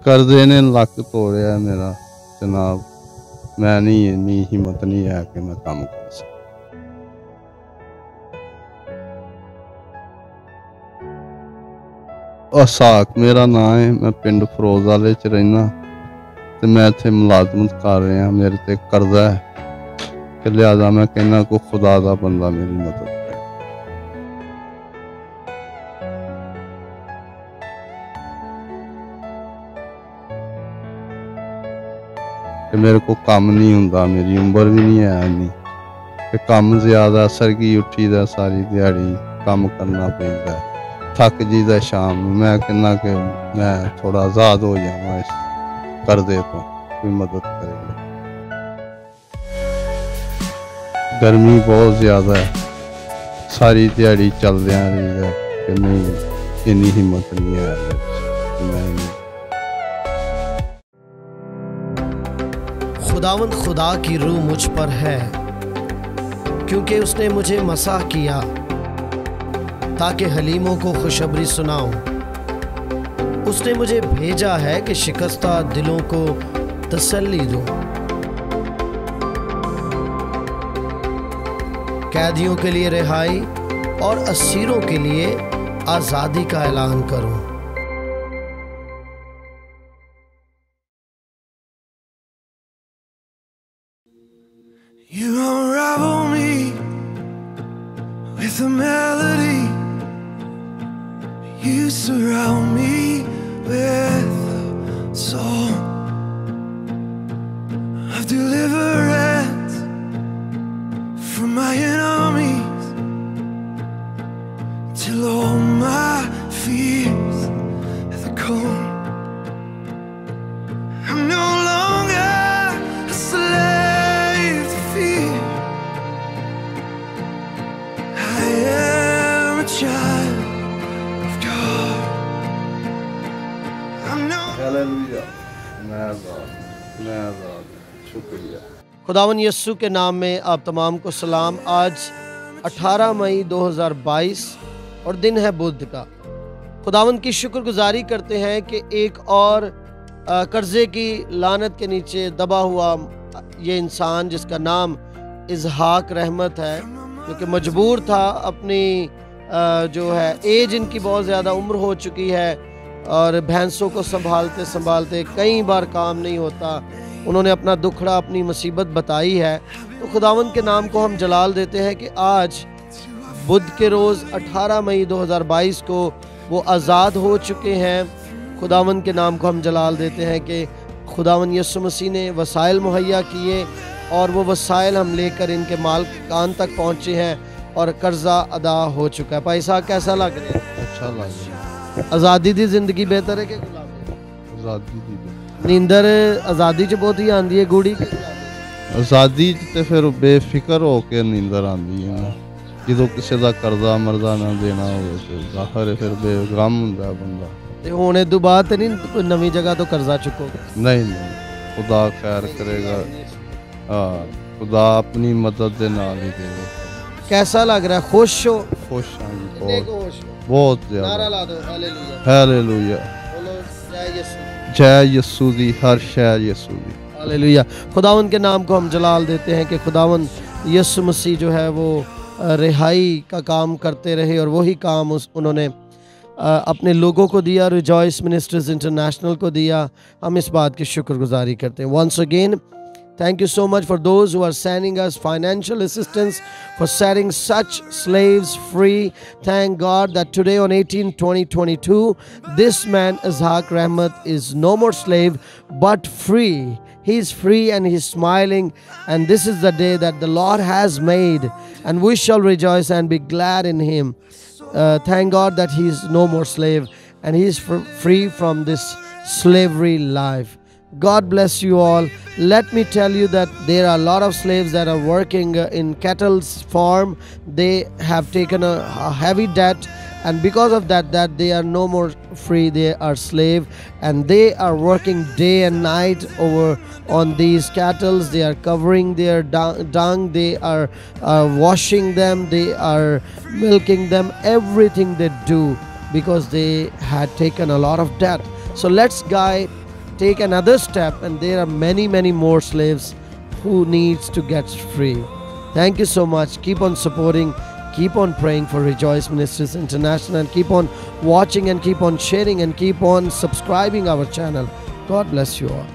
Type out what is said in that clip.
कर्जे ने लक तोड़िया मेरा जनाब, मैं नहीं इन्नी हिम्मत नहीं है कि मैं काम कर सकता। इशाक मेरा नाम है, मैं पिंड फरोजवाले च रहना ते मैं इत्थे मुलाजमत कर रहा। मेरे ते कर्जा है कि लिहाजा मैं कहना को खुदा दा बंदा मेरी मदद करे। कि मेरे को काम नहीं हुंदा, मेरी उम्र भी नहीं है इन्नी कि काम ज्यादा सरगी उठी दा सारी दिहाड़ी काम करना पैंदा, थक जीदा शाम। मैं कहना कि मैं थोड़ा आजाद हो जाऊँ इस कर्जे तो, कोई मदद करेगा। गर्मी बहुत ज्यादा है, सारी दिहाड़ी चल रही है कि नहीं इन्नी हिम्मत नहीं है मैं। खुदावंद खुदा की रूह मुझ पर है, क्योंकि उसने मुझे मसाह किया ताकि हलीमों को खुशखबरी सुनाऊं। उसने मुझे भेजा है कि शिकस्ता दिलों को तसल्ली दूं, कैदियों के लिए रिहाई और असीरों के लिए आज़ादी का ऐलान करूं। You unravel me with a melody. You surround me with a song of deliverance from my enemies, till all my fears are gone. I'm no longer a slave to fear. I am a child of God. I'm no hallelujah, मैं आज़ाद, शुक्रिया। खुदावन यस्सु के नाम में आप तमाम को सलाम। आज 18 मई 2022 और दिन है बुध का। खुदावन की शुक्रगुजारी करते हैं कि एक और कर्जे की लानत के नीचे दबा हुआ ये इंसान जिसका नाम इस्हाक रहमत है, जो कि मजबूर था अपनी जो है एज इनकी बहुत ज़्यादा उम्र हो चुकी है और भैंसों को संभालते संभालते कई बार काम नहीं होता। उन्होंने अपना दुखड़ा अपनी मुसीबत बताई है। तो खुदावंद के नाम को हम जलाल देते हैं कि आज बुध के रोज़ 18 मई 2022 को वो आज़ाद हो चुके हैं। खुदावंद के नाम को हम जलाल देते हैं कि खुदावंद यीशु मसीह ने वसाइल मुहैया किए और वो वसाइल हम लेकर इनके मालकान तक पहुँचे हैं और कर्जा अदा हो चुका है। भाई साहब कैसा लग रहा है? अच्छा लग रहा है। आज़ादी दी जिंदगी बेहतर है कि गुलामी? आज़ादी दी नींदर आज़ादी च बहुत ही आंदी है गुड़ी की आज़ादी ते फिर बेफिक्र हो के नींदर आंदी है ना। जो किसी का कर्जा मर्जा ना देना हो जाहिर फिर बेगम हुंदा बंदा। ते हुण इदों बाद ते नहीं कोई नवी जगह तो कर्जा चुकोगे? नहीं, खुदा खैर करेगा। खुदा अपनी मदद दे नाल ही देगा। कैसा लग रहा है? खुश हो? खुश हाँ जी, बहुत बहुत ज्यादा। नारा ला दो हालेलुया। हालेलुया, बोलो जय यीशु। जय यीशु दी, हर शय यीशु दी। हालेलुया। खुदावंद के नाम को हम जलाल देते हैं कि खुदावंद यीशु मसीह जो है वो रिहाई का काम करते रहे और वही काम उन्होंने अपने लोगों को दिया, रिजॉइस मिनिस्ट्रीज इंटरनेशनल को दिया। हम इस बात की शुक्रगुजारी करते हैं। Once again thank you so much for those who are sending us financial assistance for setting such slaves free. Thank God that today on 18/20/22 this man Ishaq Rahmat is no more slave but free. He is free and he is smiling, and this is the day that the Lord has made, and we shall rejoice and be glad in him. Thank God that he is no more slave and he is free from this slavery life. God bless you all. Let me tell you that there are a lot of slaves that are working in cattle's farm. They have taken a heavy debt, and because of that they are no more free. They are slave, and they are working day and night over on these cattle. They are covering their dung. They are washing them. They are milking them. Everything they do because they had taken a lot of debt. So let's take another step, and there are many more slaves who needs to get free. Thank you so much. Keep on supporting, keep on praying for Rejoice Ministries International, and keep on watching and keep on sharing and keep on subscribing our channel. God bless you all.